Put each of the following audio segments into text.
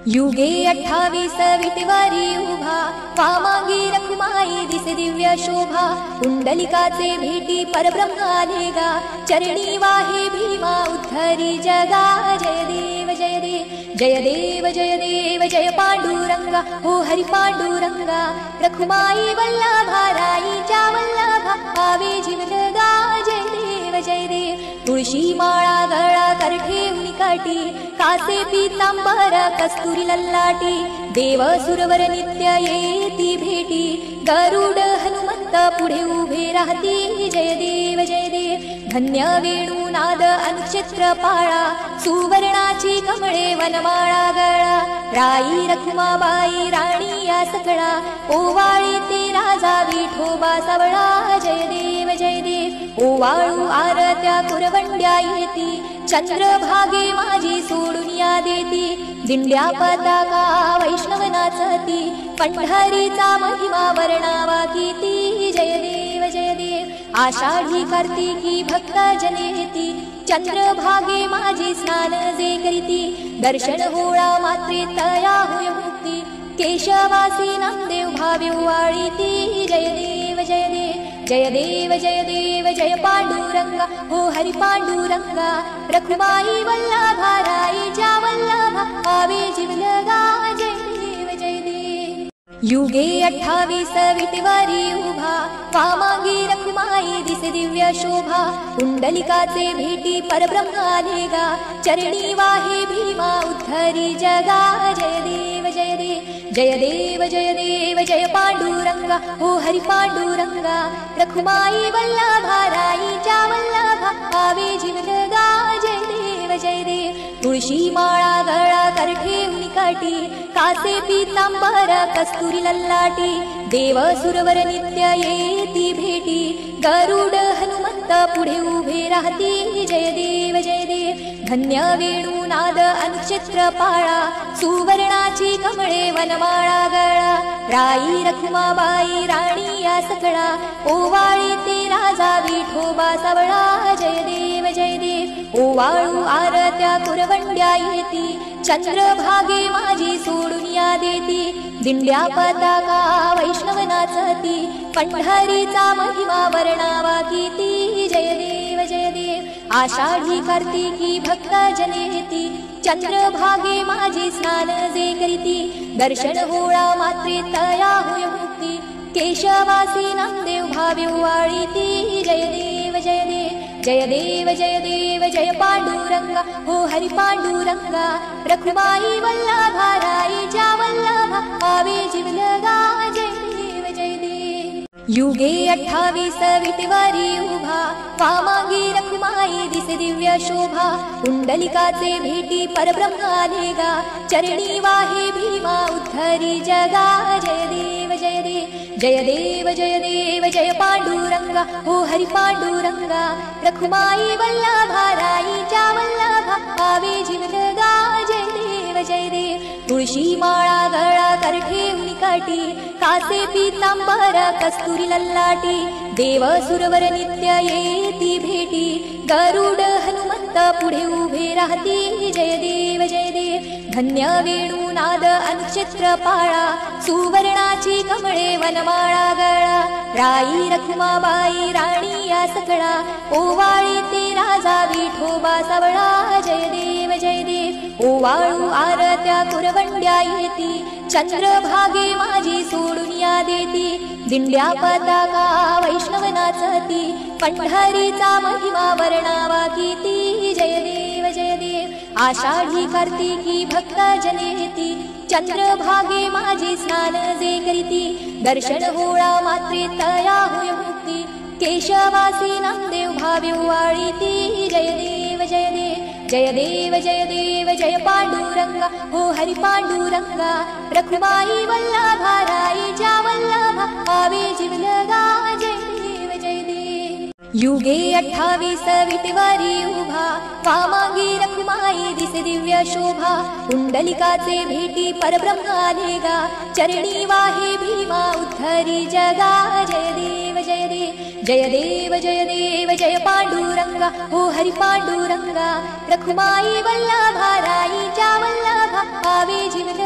युगे 28 विटेवारी उभा, वामागी रखुमाई दिसे दिव्य शोभा. कुंडलिकाचे भेटी परब्रह्म आले गा, चरणी वाहे भीमा उद्धरी जगा. जय देव जय देव जय देव जय देव जय पांडुरंगा, हो हरि पांडुरंगा. रखुमाई वल्लभा राईच्या वल्लभा, आवे जीवलगा. जय देव जय देव. तुळशी माळा गळा कर ठेवली काठी, कासे पीतांबर कस्तुरी लल्लाटी. देव सुरवर नित्य येती भेटी, गरुड हनुमंत पुढे उभे राहती. जय देव जय देव. धन्य वेणुनाद अनुक्षेत्र पाळा, सुवर्णाची कमळे वनमाळा गळा. राई रखुमाबाई राणी या सकळा, ओवाळे ते राजा विठोबा सावळा. जय देव जय देव. ओवाळू आरत्या कुरवंड्या येती, चंद्रभागे माझी सोडून या देती. दिंड्या पताका वैष्णव नाचती, पंढरीचा महिमा वर्णावा कीती. जय देव जय देव. आषाढी कार्तिकी भक्त जनेती, चंद्रभागे माझी स्नान जे करीती. दर्शन होळा मात्रे तया होय मुक्ती, केशवासी नामदेव भावे वाळीती. जय देव जय देव जय देव जय देव जय पांडुरंगा, हो हरि पांडुरंगा. रखुमाई वल्लभा राईच्या वल्लभा, आवे जीवलगा. जय देव जय देव. युगे 28 विटेवारी उभा, वामागी रखुमाई दिसे दिव्य शोभा. कुंडलिकाचे भेटी परब्रह्म आले गा, चरणी वाहे भीमा उद्धरी जगा. जय देव जय देव जय देव जय देव जय पांडुरंगा, हो हरि पांडुरंगा. रखुमाई वल्लभा राईच्या वल्लभा, आवे जीवलगा. जय देव जय देव. तुळशी माळा गळा कर ठेवली काठी, कासे पीतांबर कस्तुरी लल्लाटी. देव सुरवर नित्य येती भेटी, गरुड हनुमंत पुढे उभे राहती. जय देव जय देव. धन्य वेणुनाद अनुक्षेत्र पाळा, सुवर्णाची कमळे वनमाळा गळा. राई रखुमाबाई राणी या सकळा, ओवाळे ते राजा विठोबा सावळा. जय देव जय देव. ओवाळू आरत्या कुरवंड्या येती, चंद्रभागे माझी सोडून या देती. दिंड्या पताका वैष्णव नाचती, पंढरीचा महिमा वर्णावा कीती. जय देव जय देव. आषाढी कार्तिकी भक्त जनेती, चंद्रभागे माझी स्नान जे करीती. दर्शन होळा मात्रे तया होय मुक्ती, केशवासी नामदेव भावे वाळीती. जय देव जय देव जय देव जय देव जय पांडुरंगा, हो हरि पांडुरंगा. रखुमाई वल्लभा राईच्या वल्लभा, आवे जीवलगा. जय देव जय देव. युगे 28 विटेवारी उभा, वामागी रखुमाई दिसे दिव्य शोभा. कुंडलिकाचे भेटी परब्रह्म आले गा, चरणी वाहे भीमा उद्धरी जगा. जय देव जय देव जय देव जय देव जय पांडुरंगा, हो हरि पांडुरंगा. रखुमाई वल्लभा राईच्या वल्लभा, आवे जीवलगा. जय देव जय देव. तुळशी माळा गळा कर ठेवली काठी, कासे पीतांबर कस्तुरी लल्लाटी. देव सुरवर नित्य येती भेटी, गरुड हनुमंत पुढे उभे राहती. जय देव जय देव. धन्य वेणुनाद अनुक्षेत्र पाळा, सुवर्णाची कमळे वनमाळा गळा. राई रखुमाबाई राणी या सकळा, ओवाळे ते राजा विठोबा सावळा. जय देव जय देव. ओवाळू आरत्या कुरवंड्या येती, चंद्रभागे माझी सोडून या देती. दिंड्या पताका वैष्णव नाचती, पंढरीचा महिमा वर्णावा कीती. जय देव जय देव. आषाढी कार्तिकी भक्त जनेती, चंद्रभागे माझी स्नान जे करीती. दर्शन होळा मात्रे तया होय मुक्ती, केशवासी नामदेव भावे वाळीती. जय देव जय देव जय देव जय देव जय पांडुरंगा, हो हरि पांडुरंगा. रखुमाई वल्लभा राईच्या वल्लभा, आवे जीवलगा. जय देव जय देव. युगे 28 विटेवारी उभा, वामागी रखुमाई दिसे दिव्य शोभा. कुंडलिकाचे भेटी परब्रह्म आले गा, चरणी वाहे भीमा उद्धरी जगा. जय देव जय देव जय देव जय देव जय पांडुरंगा, हो हरि पांडुरंगा. रखुमाई वल्लभा राईच्या वल्लभा, आवे जीवलगा.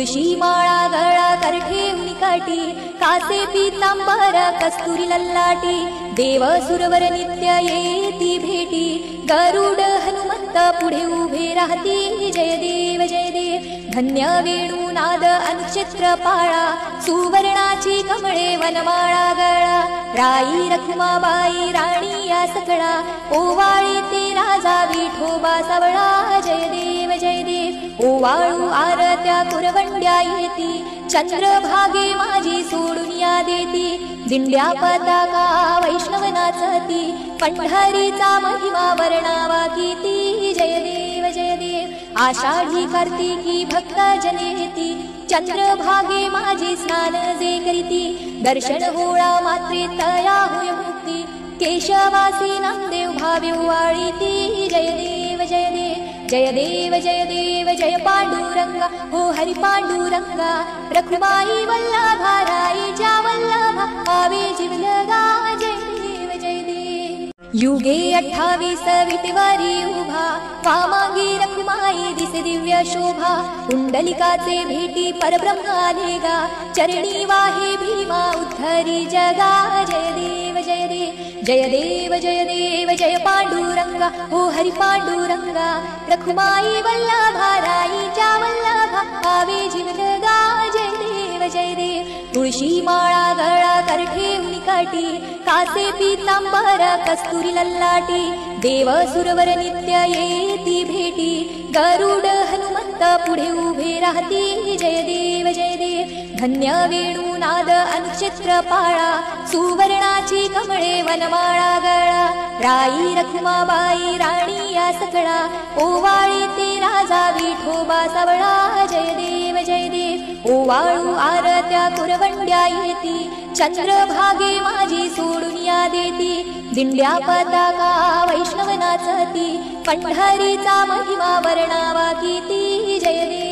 तुळशी माळा गळा करठे उनिकाटी कासे पीतांबर कस्तुरी ललाटी देव सुरवर नित्य येती भेटी गरुड हनुमंत पुढे उभे राहती जय देव धन्य वेणुनाद अनुक्षेत्र पाळा सुवर्णाची कमळे वनमाळा गळा राई रखुमाबाई राणी या सकळा ओवाळी ते राजा विठोबा सावळा जय देव ओवाळू आरत्या कुरवंड्या येती चंद्रभागे माझी सोडून या देती दिंड्या पताका वैष्णव नाचती पंढरीचा महिमा वर्णावा कीती जय देव आषाढी कार्तिकी भक्त जनेती चंद्रभागे माझी स्नान जे करीती दर्शन होळा मात्रे तया होय मुक्ती केशवासी नामदेव भावे वाळीती जय देव जय पांडुरंगा हो हरि पांडुरंगा रखुमाई वल्लभा राईच्या वल्लभा आवे जीवलगा जय देव युगे 28 विटेवारी उभा वामांगी रखुमाई दिसे दिव्य शोभा कुंडलिकाचे भेटी परब्रह्माने गा चरणी वाहे भीमा उद्धरी जगा जय देव जय पांडुरंगा हो हरि पांडुरंगा रखुमाई वल्लभा राईच्या वल्लभा आवे जीवलगा जय देव तुळशी माळा गळा करठे उनिकाटी कासे पीतांबर कस्तुरी ललाटी देव सुरवर नित्य येती भेटी गरुड हनुमंत पुढे उभे राहती जय देव धन्य वेणुनाद अनुक्षेत्र पाळा सुवर्णाची कमळे वनमाळा गळा राई रखुमाबाई राणी या सकळा ओवाळी ते राजा विठोबा सावळा जय देव ओवाळू आरत्या कुरवंड्या येती चंद्रभागे माझी सोडून या देती दिंड्या पताका वैष्णव नाचती पंढरीचा महिमा वर्णावा कीती जय देव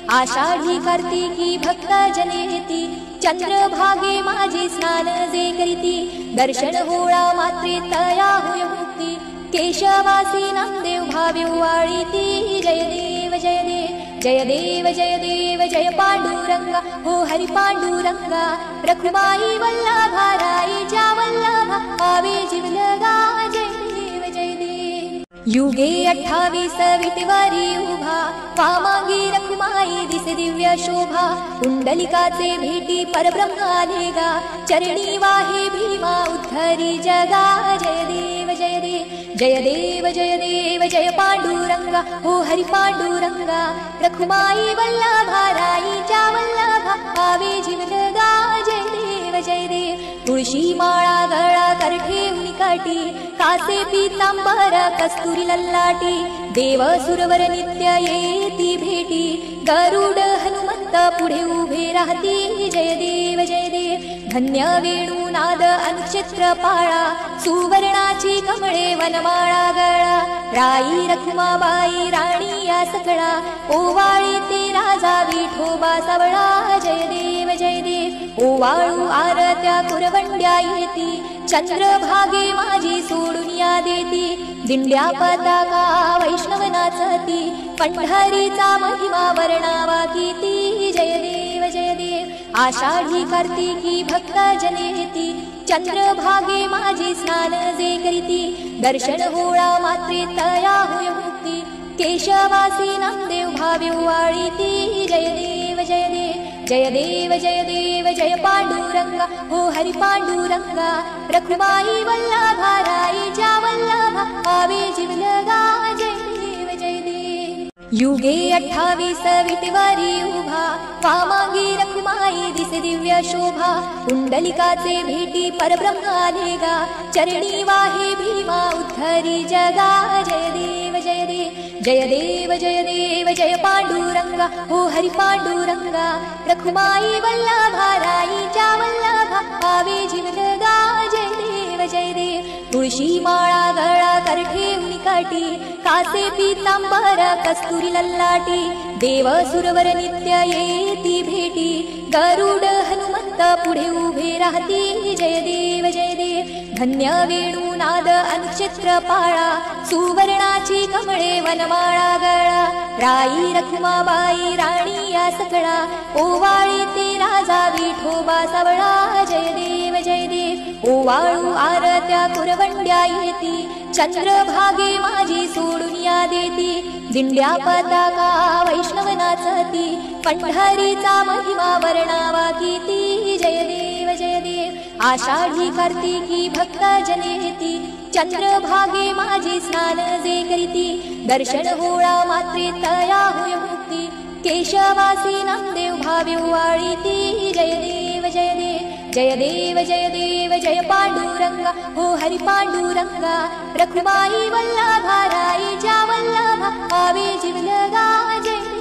आषाढी कार्तिकी भक्त जनेती चंद्रभागे माझी स्नान जे करीती दर्शन होळा मात्रे तया होय मुक्ती केशवासी नामदेव भावे वाळीती जय देव जय पांडुरंगा हो हरि पांडुरंगा रखुमाई वल्लभा राईच्या वल्लभा आवे जीवलगा जय देव युगे 28 विटेवारी उभा वामांगी रखुमाई दिसे दिव्य शोभा कुंडलिकाचे भेटी परब्रह्माने गा चरणी वाहे भीमा उद्धरी जगा जय देव जय पांडुरंगा हो हरि पांडुरंगा रखुमाई वल्लभा राईच्या वल्लभा आवे जीवलगा जय देव तुळशी माळा गळा करठे उनिकाटी कासे पीतांबर कस्तुरी ललाटी देव सुरवर नित्य येती भेटी गरुड हनुमंत पुढे उभे राहती जय देव धन्य वेणुनाद अनुक्षेत्र पाळा सुवर्णाची कमळे वनमाळा गळा राई रखुमाबाई राणी या सकळा ओवाळी ते राजा विठोबा सावळा जय देव ओवाळू आरत्या कुरवंड्या येती चंद्रभागे माझी सोडून या देती दिंड्या पताका वैष्णव नाचती पंढरीचा महिमा वर्णावा कीती जय देव आषाढी कार्तिकी भक्त जनेती चंद्रभागे माझी स्नान जे करीती दर्शन होळा मात्रे तया होय मुक्ती केशवासी नामदेव भावे वाळीती जय देव जय पांडुरंगा हो हरि पांडुरंगा रखुमाई वल्लभा राईच्या वल्लभा आवे जीवलगा जय देव युगे 28 विटेवारी उभा वामांगी रखुमाई दिसे दिव्य शोभा कुंडलिकाचे भेटी परब्रह्माने गा चरणी वाहे भीमा उद्धरी जगा जय देव जय पांडुरंगा हो हरि पांडुरंगा रखुमाई वल्लभा राईच्या वल्लभा आवे जीवलगा जय देव तुळशी माळा गळा करठे उनिकाटी कासे पीतांबर कस्तुरी ललाटी देव सुरवर नित्य येती भेटी गरुड हनुमंत पुढे उभे राहती जय देव धन्य वेणुनाद अनुक्षेत्र पाळा सुवर्णाची कमळे वनमाळा गळा राई रखुमाबाई राणी या सकळा ओवाळी ते राजा विठोबा सावळा जय देव ओवाळू आरत्या कुरवंड्या येती चंद्रभागे माझी सोडून या देती दिंड्या पताका वैष्णव नाचती पंढरीचा महिमा वर्णावा कीती जय देव आषाढी कार्तिकी भक्त जनेती चंद्रभागे माझी स्नान जे करीती दर्शन होळा मात्रे तया होय मुक्ती केशवासी नामदेव भावे वाळीती जय देव जय पांडुरंगा हो हरि पांडुरंगा रखुमाई वल्लभा राई ज्या वल्लभा आवे जीवलगा जय